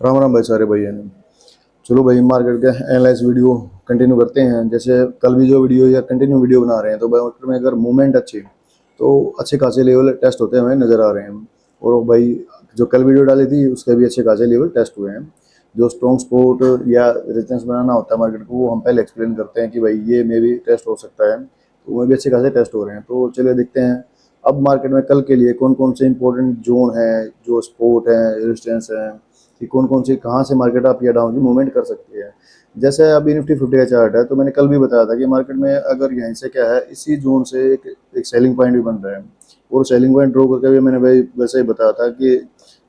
राम राम भाई सारे भैया ने। चलो भाई मार्केट के एनालाइज वीडियो कंटिन्यू करते हैं। जैसे कल भी जो वीडियो या कंटिन्यू वीडियो बना रहे हैं तो मार्केट में अगर मूवमेंट अच्छी तो अच्छे खासे लेवल टेस्ट होते हमें नज़र आ रहे हैं। और भाई जो कल वीडियो डाली थी उसके भी अच्छे खासे लेवल टेस्ट हुए हैं। जो स्ट्रॉन्ग सपोर्ट या रेजिस्टेंस बनाना होता है मार्केट को वो हम पहले एक्सप्लेन करते हैं कि भाई ये मे भी टेस्ट हो सकता है, तो वो भी अच्छे खासे टेस्ट हो रहे हैं। तो चलिए देखते हैं अब मार्केट में कल के लिए कौन कौन से इंपॉर्टेंट जोन है, जो सपोर्ट है, रेजिस्टेंस है, कि कौन कौन सी कहाँ से मार्केट अप या डाउन की मूवमेंट कर सकती है। जैसे अभी निफ्टी 50 का चार्ट है तो मैंने कल भी बताया था कि मार्केट में अगर यहीं से क्या है इसी जोन से एक सेलिंग पॉइंट भी बन रहा है। और सेलिंग पॉइंट ड्रॉ करके भी मैंने भाई वैसे ही बताया था कि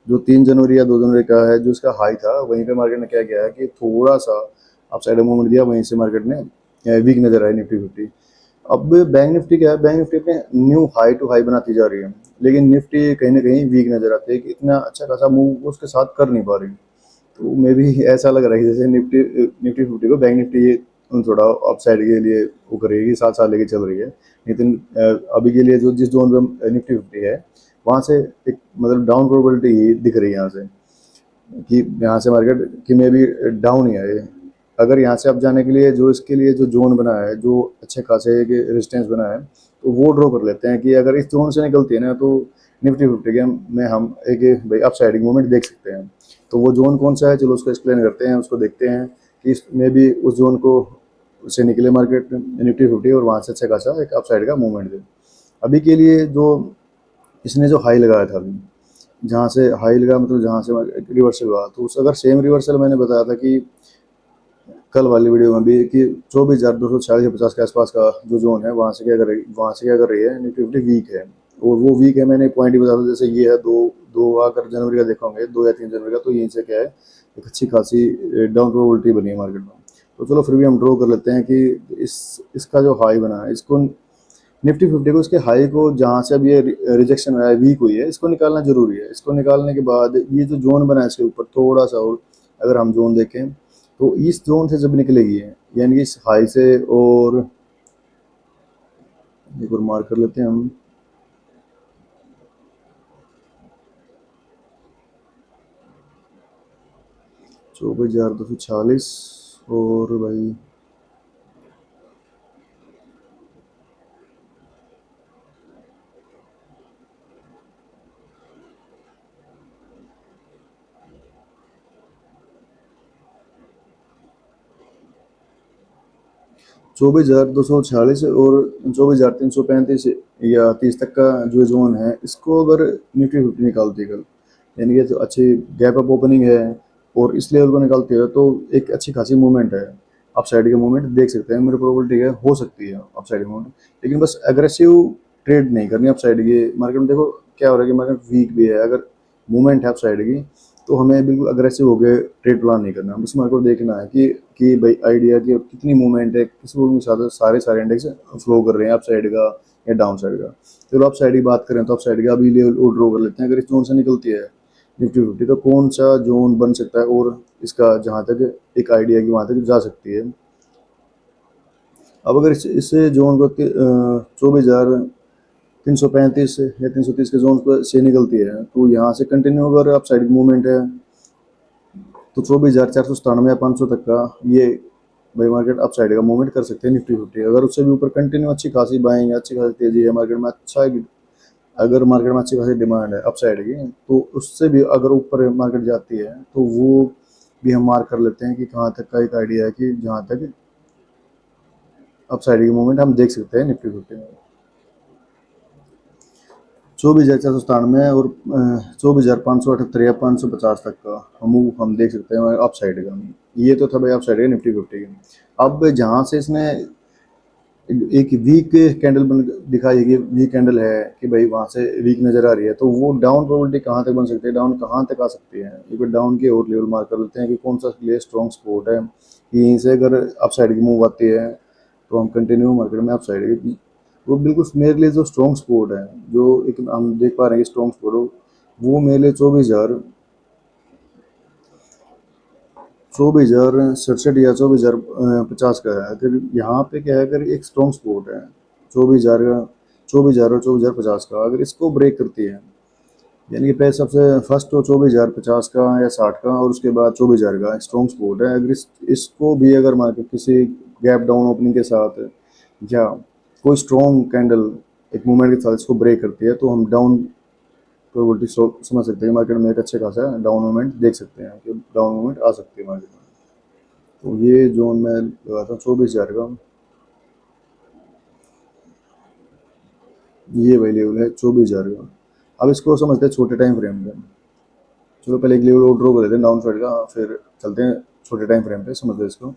जो 3 जनवरी या 2 जनवरी का है जो इसका हाई था वहीं पे मार्केट ने क्या किया है कि थोड़ा सा अप साइड मूवमेंट दिया, वहीं से मार्केट ने वीक नजर आई निफ्टी 50। अब बैंक निफ्टी क्या है, बैंक निफ्टी अपने न्यू हाई टू हाई बनाती जा रही है, लेकिन निफ्टी कहीं ना कहीं वीक नजर आती है कि इतना अच्छा खासा मूव उसके साथ कर नहीं पा रही। तो मे भी ऐसा लग रहा है कि जैसे निफ्टी निफ्टी 50 को बैंक निफ्टी ये थोड़ा अप साइड के लिए वो करेगी, साथ साथ लेके चल रही है। लेकिन अभी के लिए जो जिस जोन पे निफ्टी 50 है वहाँ से एक मतलब डाउन प्रोबेबिलिटी ही दिख रही है यहाँ से, कि यहाँ से मार्केट की मे भी डाउन ही है। अगर यहाँ से अब जाने के लिए जो इसके लिए जो जोन बना है, जो अच्छे खासे एक रेजिस्टेंस बना है, तो वो ड्रॉ कर लेते हैं कि अगर इस जोन से निकलती है ना तो निफ्टी 50 के में हम एक भाई अप साइडिंग मूवमेंट देख सकते हैं। तो वो जोन कौन सा है, चलो उसको एक्सप्लेन करते हैं, उसको देखते हैं कि इसमें भी उस जोन को से निकले मार्केट निफ्टी 50 और वहाँ से अच्छा खासा एक अप साइड का मूवमेंट दे। अभी के लिए जो इसने जो हाई लगाया था अभी, जहाँ से हाई लगा मतलब जहाँ से रिवर्सल हुआ, तो उस अगर सेम रिवर्सल मैंने बताया था कि कल वाली वीडियो में भी कि 24,240-50 के आसपास का जो जोन है वहाँ से क्या कर रही है निफ्टी 50 वीक है। और वो वीक है मैंने पॉइंट ही बता था, जैसे ये है दो दो अगर जनवरी का देखोगे 2 या 3 जनवरी का, तो यहीं से क्या है एक अच्छी खासी डाउन प्रोबेबिलिटी बनी है मार्केट में। तो चलो फिर भी हम ड्रॉ कर लेते हैं कि इसका जो हाई बना है इसको निफ्टी 50 को इसके हाई को जहाँ से अब ये रिजेक्शन हुआ है वीक हुई है इसको निकालना जरूरी है। इसको निकालने के बाद ये जो जोन बना है इसके ऊपर थोड़ा सा और अगर हम जोन देखें तो इस जोन से जब निकलेगी है यानी कि इस हाई से, और एक और मार्क कर लेते हैं हम, 24,240 और भाई 24,246 और 24,335 या 30 तक का जो जोन है इसको अगर निफ्टी 50 निकालती है कल, यानी कि तो अच्छी गैप अप ओपनिंग है और इस लेवल को निकालते हुए तो एक अच्छी खासी मूवमेंट है, अप साइड की मूवमेंट देख सकते हैं। मेरी प्रोबेबिलिटी है हो सकती है अप साइड की मूवमेंट, लेकिन बस एग्रेसिव ट्रेड नहीं करनी अप साइड की। मार्केट में देखो क्या हो रहा है कि मार्केट वीक भी है, अगर मूवमेंट है अप साइड की तो हमें बिल्कुल अग्रेसिव हो गए ट्रेड प्लान नहीं करना। बस मार्केट को देखना है कि भाई आइडिया की कितनी मूवमेंट है, किस मूवमेंट के साथ सारे सारे इंडेक्स फ्लो कर रहे हैं, अप साइड का या डाउन साइड का। चलो अप साइड की बात करें तो अप साइड का अभी लेवल ड्रॉ कर लेते हैं। अगर इस जोन से निकलती है निफ्टी 50 तो कौन सा जोन बन सकता है और इसका जहाँ तक एक आइडिया की वहाँ तक जा सकती है। अब अगर इस जोन को 24,335 या 330 के जोन पर से निकलती है तो यहाँ से कंटिन्यू अगर अप साइड मूवमेंट है तो 24,497 या 500 तक का ये भाई मार्केट अप साइड का मूवमेंट कर सकते हैं निफ्टी 50। अगर उससे भी ऊपर कंटिन्यू अच्छी खासी बाइंग, अच्छी खासी तेजी है मार्केट में, अच्छा अगर मार्केट में अच्छी खासी डिमांड है अप साइड की, तो उससे भी अगर ऊपर मार्केट जाती है तो वो भी हम मार्क कर लेते हैं कि कहाँ तक का एक आइडिया है कि जहाँ तक अप साइड की मूवमेंट हम देख सकते हैं निफ्टी 50 में। 24,497 और 24,578 या 550 तक का मूव हम देख सकते हैं अप साइड का। ये तो था भाई अप साइड का निफ्टी 50 का। अब जहाँ से इसने एक वीक कैंडल बन दिखाई है कि वीक कैंडल है कि भाई वहाँ से वीक नज़र आ रही है, तो वो डाउन प्रोबेबिलिटी कहाँ तक बन सकती है, डाउन कहाँ तक आ सकती है। एक बार डाउन के और लेवल मार्क कर लेते हैं कि कौन सा लिए स्ट्रॉन्ग सपोर्ट है, कि यहीं से अगर अप साइड की मूव आती है तो हम कंटिन्यू मार्केट में अप साइड की, वो बिल्कुल मेरे लिए जो स्ट्रॉन्ग सपोर्ट है, जो एक हम देख पा रहे हैं स्ट्रॉन्ग सपोर्ट, वो मेरे लिए 24,067 या 24,050 का है। अगर यहाँ पे क्या है, अगर एक स्ट्रॉन्ग सपोर्ट है 24,000 का, 24,000 और 24,050 का, अगर इसको ब्रेक करती है यानी कि पहले सबसे फर्स्ट तो 24,050 का या 60 का, और उसके बाद 24,000 का स्ट्रॉन्ग सपोर्ट है। अगर इसको भी अगर मार्केट किसी गैप डाउन ओपनिंग के साथ या कोई स्ट्रॉन्ग कैंडल एक मूवमेंट के साथ इसको ब्रेक करती है, तो हम डाउन प्रोबेबिलिटी समझ सकते हैं मार्केट में एक अच्छे खासा डाउन मूवमेंट देख सकते हैं कि डाउन मूवमेंट आ सकती है मार्केट में। तो ये जोन मैं लगाता हूँ 24,000 का, ये वही लेवल है 24,000 का। अब इसको समझते हैं छोटे टाइम फ्रेम पे। चलो पहले एक लेवल और ड्रॉ कर लेते हैं डाउन साइड का, फिर चलते हैं छोटे टाइम फ्रेम पे, समझते हैं इसको।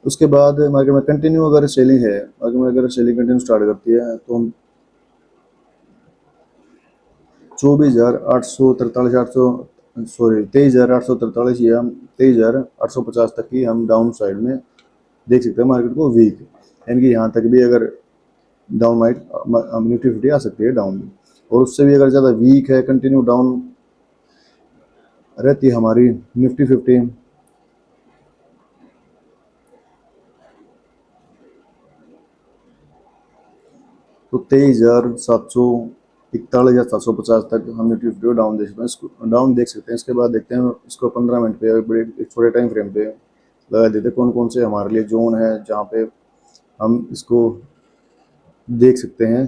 उसके बाद मार्केट में कंटिन्यू अगर सेलिंग है, मार्केट में अगर सेलिंग कंटिन्यू स्टार्ट करती है, तो हम 24,843 800 सॉरी 23,843 या 23,850 तक की हम डाउन साइड में देख सकते हैं मार्केट को वीक। यानी कि यहाँ तक भी अगर डाउन माइट निफ्टी फिफ्टी आ सकती है डाउन, और उससे भी अगर ज़्यादा वीक है, कंटिन्यू डाउन रहती है हमारी निफ्टी फिफ्टी, तो 23,741 या 750 तक हम निफ्टी फिफ्टी को डाउन देख सकते हैं, इसको डाउन देख सकते हैं। इसके बाद देखते हैं इसको 15 मिनट पे बड़े एक छोटे टाइम फ्रेम पे लगा देते हैं कौन कौन से हमारे लिए जोन है जहाँ पे हम इसको देख सकते हैं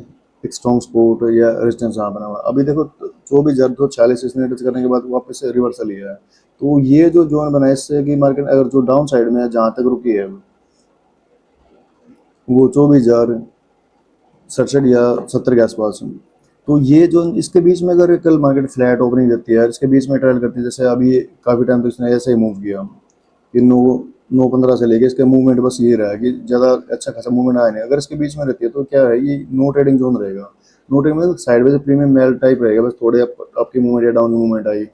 एक स्ट्रॉन्ग सपोर्ट या रेजिस्टेंस जहाँ बना हुआ है। अभी देखो 24,246 इसने टच करने के बाद वापस से रिवर्सल लिया है। तो ये जो जोन बना है इससे कि मार्केट अगर जो डाउन साइड में है जहाँ तक रुकी है वो 24,067 या 70 के आसपास है। तो ये जो इसके बीच में अगर कल मार्केट फ्लैट ओपनिंग देती है, इसके बीच में ट्रेल करती है, जैसे अभी काफ़ी टाइम तो इसने ऐसे ही मूव किया कि 9:15 से लेके इसका मूवमेंट बस ये रहा है कि ज़्यादा अच्छा खासा मूवमेंट आया नहीं। अगर इसके बीच में रहती है तो क्या है, ये नो ट्रेडिंग जोन रहेगा। नो ट्रेडिंग में साइडवेज प्रीमियम मेल टाइप रहेगा, बस थोड़े आपकी मूवमेंट या डाउन मूवमेंट आई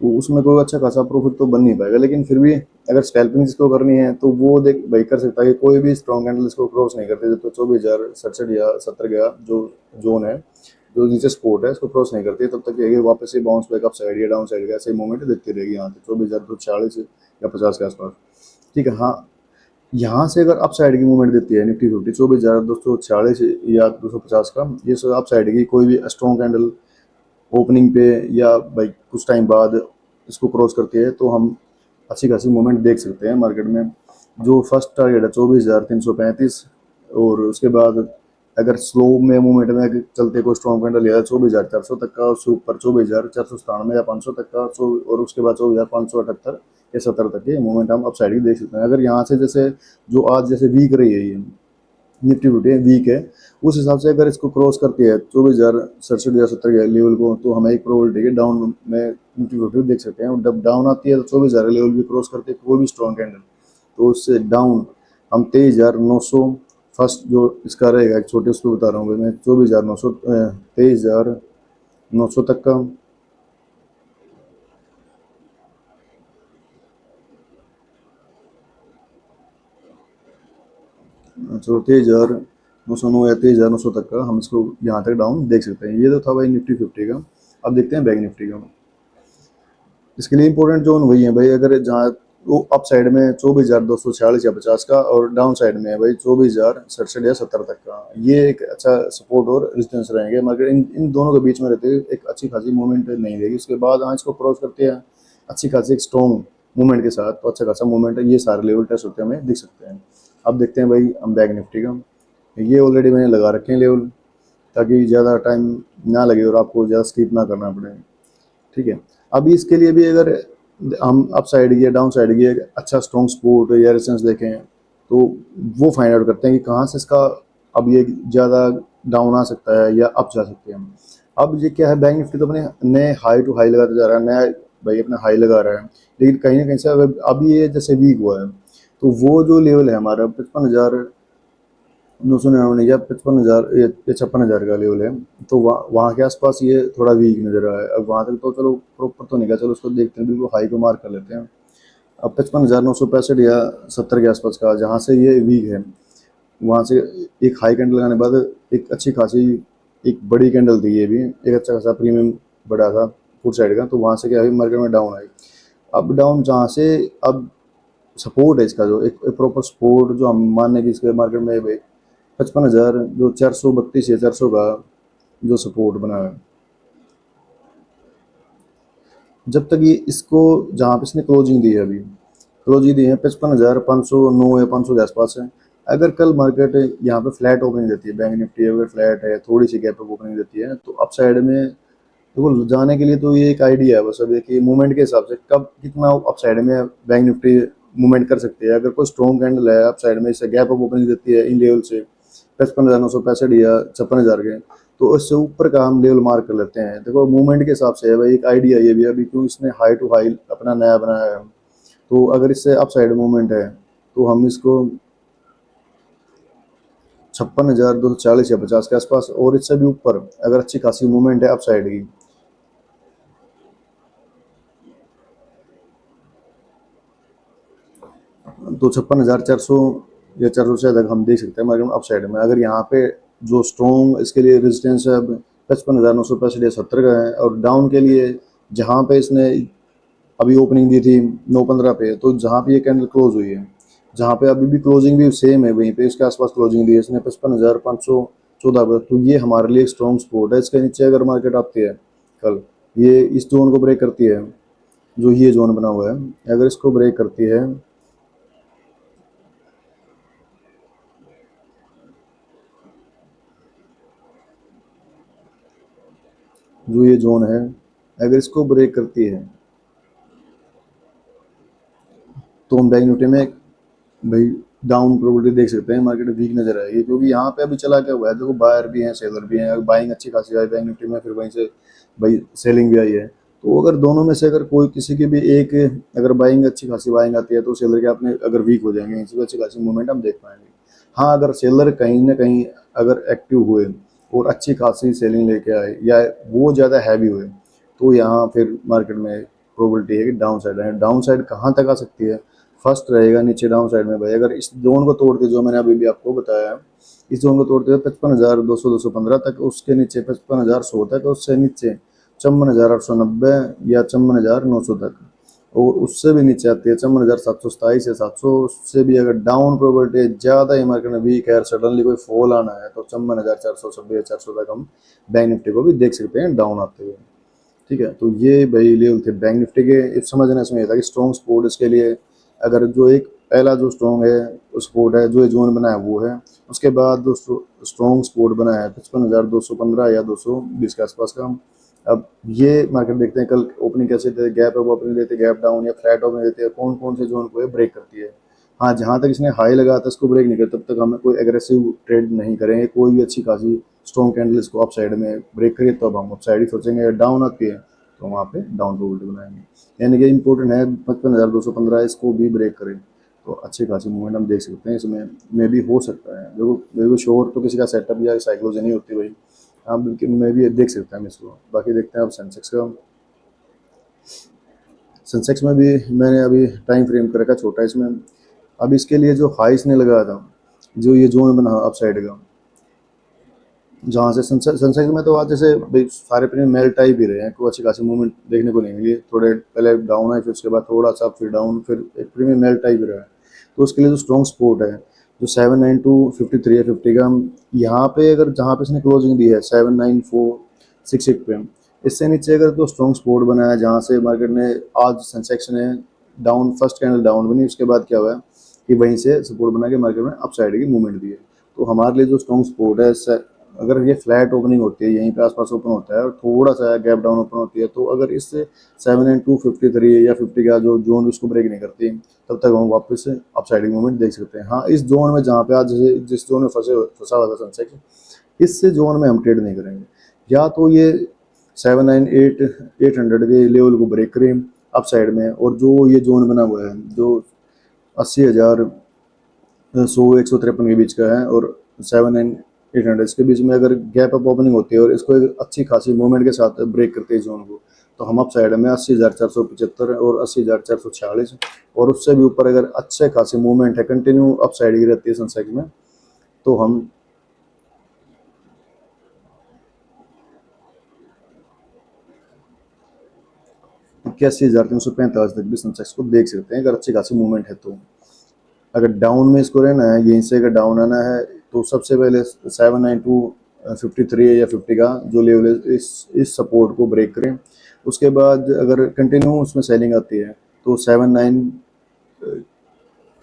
तो उसमें कोई अच्छा खासा प्रॉफिट तो बन नहीं पाएगा। लेकिन फिर भी अगर स्कैल्पिंग इसको करनी है तो वो देख भाई कर सकता है कि कोई भी स्ट्रॉन्ग कैंडल इसको क्रॉस नहीं करते जब तो 24,067 या 70 का जो जोन है, जो नीचे सपोर्ट है, इसको क्रॉस नहीं करती तब तक ये वापस से बाउंस बैक अप साइड या डाउन साइड का ऐसे मूवमेंट देखती रहेगी यहाँ से 24,240 या 50 के आसपास। ठीक है, हाँ। यहाँ से अगर अप साइड की मूवमेंट देती है निफ्टी फिफ्टी 24,246 या 250 का, ये अप साइड की कोई भी स्ट्रॉन्ग कैंडल ओपनिंग पे या भाई कुछ टाइम बाद इसको क्रॉस करती है तो हम अच्छी खासी मूवमेंट देख सकते हैं मार्केट में। जो फर्स्ट टारगेट है 24,335, और उसके बाद अगर स्लो में मूवमेंट में चलते कोई स्ट्रॉन्ग कैंडल लिया 24,400 तक का, उससे ऊपर 24,497 या 500 तक का, और उसके बाद 24,578 या 70 तक के मूवमेंट हम अप साइड की देख सकते हैं। अगर यहाँ से जैसे जो आज जैसे वीक रही है ये निफ्टी फिफ्टी वीक है, उस हिसाब से अगर इसको क्रॉस करती है 24,067 या 70 के लेवल को, तो हमें एक प्रोबेबिलिटी है डाउन में निफ्टी फिफ्टी देख सकते हैं। और जब डाउन आती है तो 24,000 लेवल भी क्रॉस करते हैं कोई भी स्ट्रॉन्ग कैंडल, तो उससे डाउन हम 23,900 फर्स्ट जो इसका रहेगा एक छोटे उसको बता रहा हूँ मैं 24,900 23,900 तक का, चलो 23,909 या 23,900 तक का हम इसको यहाँ तक डाउन देख सकते हैं। ये तो था भाई निफ्टी फिफ्टी का। अब देखते हैं बैंक निफ्टी का। इसके लिए इंपॉर्टेंट जोन वही है भाई, अगर जहाँ वो अप साइड में 24,246 या 50 का, और डाउन साइड में है भाई 24,067 या 70 तक का, ये एक अच्छा सपोर्ट और रेजिस्टेंस रहेंगे। मगर इन दोनों के बीच में रहते हुए एक अच्छी खासी मूवमेंट नहीं रहेगी। उसके बाद हाँ इसको क्रॉस करते हैं अच्छी खासी एक स्ट्रॉन्ग मूवमेंट के साथ, तो अच्छा खासा मूवमेंट है, ये सारे लेवल टेस्ट होते हैं हमें दिख सकते हैं। अब देखते हैं भाई हम बैंक निफ्टी का। ये ऑलरेडी मैंने लगा रखे हैं लेवल, ताकि ज़्यादा टाइम ना लगे और आपको ज़्यादा स्किप ना करना पड़े। ठीक है, अभी इसके लिए भी अगर हम अप साइड की या डाउन साइड की एक अच्छा स्ट्रॉन्ग सपोर्ट या रेजिस्टेंस देखें, तो वो फाइंड आउट करते हैं कि कहाँ से इसका अब ये ज़्यादा डाउन आ सकता है या अप जा सकते हैं हम। अब ये क्या है, बैंक निफ्टी तो अपने नए हाई टू हाई लगाता जा रहा है, नया भाई अपना हाई लगा रहा है, लेकिन कहीं ना कहीं से अगर अभी ये जैसे वीक हुआ है, तो वो जो लेवल है हमारा 55,999 या 55,000 या 56,000 का लेवल है, तो वहाँ के आसपास ये थोड़ा वीक नजर आया है। अब वहाँ तक तो चलो प्रॉपर तो नहीं गया, चलो उसको देखते हैं, बिल्कुल हाई को मार्क कर लेते हैं। अब 55,965 या 70 के आसपास का जहाँ से ये वीक है, वहाँ से एक हाई कैंडल लगाने के बाद एक अच्छी खासी एक बड़ी कैंडल थी, ये भी एक अच्छा खासा प्रीमियम बड़ा था फुट साइड का, तो वहाँ से क्या है मार्केट में डाउन आई। अब डाउन जहाँ से अब सपोर्ट है इसका, जो एक प्रॉपर सपोर्ट जो हम मानने की इसके मार्केट में 55,000 जो 432 या 400 का जो सपोर्ट बना है, जब तक ये इसको जहाँ पे इसने क्लोजिंग दी है, अभी क्लोजिंग दी है 55,509 या 500 के आसपास है। अगर कल मार्केट यहाँ पे फ्लैट ओपनिंग देती है, बैंक निफ्टी अगर फ्लैट है, थोड़ी सी गैप अप ओपनिंग देती है, तो अप साइड में देखो जाने के लिए तो ये एक आइडिया है बस। अब देखिए मूवमेंट के हिसाब से कब कितना अप साइड में बैंक निफ्टी मूवमेंट कर सकती है। अगर कोई स्ट्रॉन्ग कैंडल है अप साइड में, इससे गैप अप ओपनिंग देती है इन लेवल से 55,965 या 56,000 के, तो उससे ऊपर का हम लेवल मार्क कर लेते हैं। देखो मूवमेंट के हिसाब से है भाई, एक आइडिया ये भी। अभी क्यों इसने हाई टू हाई अपना नया बनाया है, तो अगर इससे अप साइड मूवमेंट है तो हम इसको 56,240 या 50 के आसपास, और इससे भी ऊपर अगर अच्छी खासी मूवमेंट है अप साइड की, तो 56,400 या 400 से तक हम देख सकते हैं मार्केट में अप साइड में। अगर यहाँ पे जो स्ट्रॉन्ग इसके लिए रेजिस्टेंस है 55,965 या 70 का है, और डाउन के लिए जहाँ पे इसने अभी ओपनिंग दी थी 915 पे, तो जहाँ पे ये कैंडल क्लोज हुई है, जहाँ पे अभी भी क्लोजिंग भी सेम है, वहीं पे इसके आसपास क्लोजिंग दी है इसने 55,514 पर, तो ये हमारे लिए एक स्ट्रॉन्ग सपोर्ट है। इसके नीचे अगर मार्केट आती है कल, ये इस जोन को ब्रेक करती है, जो ये जोन बना हुआ है, अगर इसको ब्रेक करती है, जो ये जोन है अगर इसको ब्रेक करती है, तो हम बैंक निफ्टी में भाई डाउन प्रोबेबिलिटी देख सकते हैं, मार्केट वीक नजर आएगी। क्योंकि यहाँ पे अभी चला क्या हुआ है, देखो बायर भी हैं सेलर भी हैं, बाइंग अच्छी खासी आई बैंक निफ्टी में, फिर वहीं से भाई सेलिंग भी आई है। तो अगर दोनों में से अगर कोई किसी की भी एक, अगर बाइंग अच्छी खासी बाइंग आती है, तो सेलर के अपने अगर वीक हो जाएंगे, इसी अच्छी खासी मूवमेंट हम देख पाएंगे। हाँ, अगर सेलर कहीं ना कहीं अगर एक्टिव हुए और अच्छी खासी सेलिंग लेके आए, या वो ज़्यादा हैवी हुए, तो यहाँ फिर मार्केट में प्रोबेबिलिटी है कि डाउन साइड है। डाउन साइड कहाँ तक आ सकती है, फर्स्ट रहेगा नीचे डाउन साइड में भाई, अगर इस जोन को तोड़ते, जो मैंने अभी भी आपको बताया है, इस जोन को तोड़ते हुए 55,200-215 तक, उसके नीचे 55,100 तक, उससे नीचे 54,890 या 54,900 तक, और उससे भी नीचे आती है 54,727 या 700। उससे भी अगर डाउन प्रोबेबिलिटी ज़्यादा ही मार्केट में वीक है, सडनली कोई फॉल आना है, तो 54,490 या 400 तक हम बैंक निफ्टी को भी देख सकते हैं डाउन आते हुए। ठीक है, तो ये भाई लेवल थे बैंक निफ्टी के। इस समझने इसमें ये था कि स्ट्रॉन्ग सपोर्ट इसके लिए, अगर जो एक पहला जो स्ट्रॉन्ग है सपोर्ट है, जो ये जोन बना है वो है, उसके बाद जो स्ट्रॉन्ग सपोर्ट बना है 55,215 या 220 के आसपास का। अब ये मार्केट देखते हैं कल ओपनिंग कैसे देते, गैप अप ओपनिंग देते, गैप डाउन या फ्लैट ओपनिंग देते हैं, कौन कौन से जोन को ये ब्रेक करती है। हाँ, जहाँ तक इसने हाई लगाया था इसको ब्रेक नहीं करता, तब तक हम कोई एग्रेसिव ट्रेड नहीं करेंगे। कोई भी अच्छी खासी स्ट्रॉन्ग कैंडल इसको अप साइड में ब्रेक करिए तो अब हम अप साइड ही सोचेंगे, डाउन आती है तो वहाँ पे डाउन प्रोबेबिलिटी बनाएंगे। यानी कि इंपॉर्टेंट है 55,215 इसको भी ब्रेक करें, तो अच्छी खासी मूवमेंट हम देख सकते हैं इसमें। मे भी हो सकता है, देखो मेरे को श्योर तो किसी का सेटअप या साइकोलॉजी नहीं होती भाई, हाँ बल्कि मैं भी देख सकता है इसको। बाकी देखते हैं अब सेंसेक्स का। सेंसेक्स में भी मैंने अभी टाइम फ्रेम कर रखा छोटा इसमें। अब इसके लिए जो हाई इसने लगाया था, जो ये जोन बना अप साइड का, जहाँ से सेंसेक्स में तो आज जैसे भाई सारे प्रीमियम मेल टाइप ही रहे हैं, कोई अच्छी खासी मूवमेंट देखने को नहीं मिली। थोड़े पहले डाउन है, फिर उसके बाद थोड़ा सा फिर डाउन, फिर एक प्रीमियम मेल टाइप ही रहा है। तो उसके लिए जो स्ट्रॉन्ग सपोर्ट है, जो 79253 है 50 का, यहाँ पे अगर जहाँ पे इसने क्लोजिंग दी है 79466 पे, इससे नीचे अगर तो स्ट्रॉन्ग सपोर्ट बना है, जहाँ से मार्केट ने आज सेंसेक्स ने डाउन, फर्स्ट कैंडल डाउन बनी, उसके बाद क्या हुआ है कि वहीं से सपोर्ट बना के मार्केट में अप साइड की मूवमेंट दी है। तो हमारे लिए जो स्ट्रॉन्ग सपोर्ट है, अगर ये फ्लैट ओपनिंग होती है, यहीं पे आसपास ओपन होता है और थोड़ा सा गैप डाउन ओपन होती है, तो अगर इससे 79253 या 50 का जो जोन उसको ब्रेक नहीं करती, तब तक हम वापस से अपसाइडिंग मूवमेंट देख सकते हैं। हाँ, इस जोन में जहाँ पे आज जिस जोन में फंसा हुआ था सनसेक्स, इस जोन में हम ट्रेड नहीं करेंगे। या तो ये 798 के लेवल को ब्रेक करें अप साइड में, और जो ये जोन बना हुआ है जो 80,100-153 के बीच का है, और 7,800 के बीच में अगर गैप अप ओपनिंग होती है और इसको एक अच्छी खासी मूवमेंट के साथ ब्रेक करते हैं जोन को, तो हम अप साइड में 80,475 और 80,446, और उससे भी ऊपर अगर अच्छे खासी मूवमेंट है, कंटिन्यू अप साइड की रहती है सनसेक्स में, तो हम 81,345 तक भी सनसेक्स को देख सकते हैं, अगर अच्छी खासी मूवमेंट है तो। अगर डाउन में इसको रहना है, यहीं से अगर डाउन आना है, तो सबसे पहले 53 या 50 का जो लेवल है इस सपोर्ट को ब्रेक करें। उसके बाद अगर कंटिन्यू उसमें सेलिंग आती है तो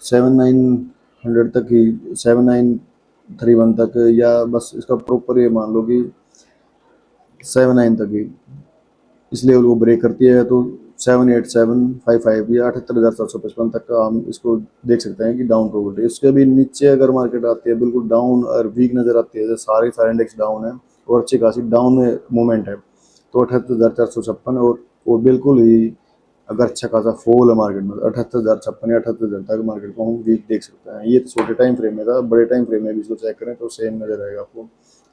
7900 तक ही, 7931 तक, या बस इसका प्रॉपर ये मान लो कि 79 तक ही इस लेवल को ब्रेक करती है तो 78755 या 78,755 तक का हम इसको देख सकते हैं कि डाउन प्रोबेबिलिटी। इसके भी नीचे अगर मार्केट आती है बिल्कुल डाउन और वीक नजर आती है, जैसे सारे इंडेक्स डाउन है और अच्छी खासी डाउन में मूवमेंट है, तो 78,456 और बिल्कुल ही अगर अच्छा खासा फॉल है मार्केट में 78,056 या 78,000 तक मार्केट को हम वीक देख सकते हैं। ये छोटे टाइम फ्रेम में था, बड़े टाइम फ्रेम में भी इसको चेक करें तो सेम नजर आएगा आपको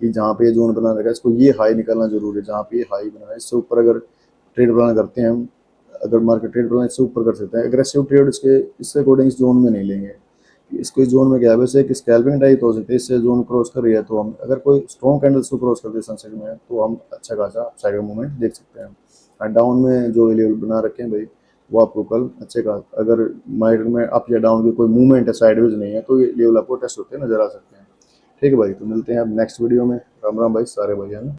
कि जहाँ पे ये जोन बना रहेगा इसको ये हाई निकालना जरूरी है, जहाँ पे ये हाई बना है इससे ऊपर अगर ट्रेड प्लान करते हैं हम, अगर मार्केट ट्रेड प्लान इससे ऊपर कर सकते हैं। एग्रेसिव ट्रेड इससे अकॉर्डिंग इस जोन में नहीं लेंगे, इसको इस जोन में क्या है वैसे एक स्कैल्पिंग टाइप हो सकती है, इससे जोन क्रॉस कर रही है तो हम अगर कोई स्ट्रॉन्ग कैंडल्स को क्रॉस करते हैं सनसेट में तो हम अच्छा खासा साइड मूवमेंट देख सकते हैं। और डाउन में जो लेवल बना रखे हैं भाई वो आपको कल अच्छे का, अगर मार्केट में अप या डाउन की कोई मूवमेंट है साइडवेज नहीं है तो ये लेवल आपको टेस्ट होते नजर आ सकते हैं। ठीक है भाई, तो मिलते हैं अब नेक्स्ट वीडियो में। राम राम भाई सारे भाई, है ना।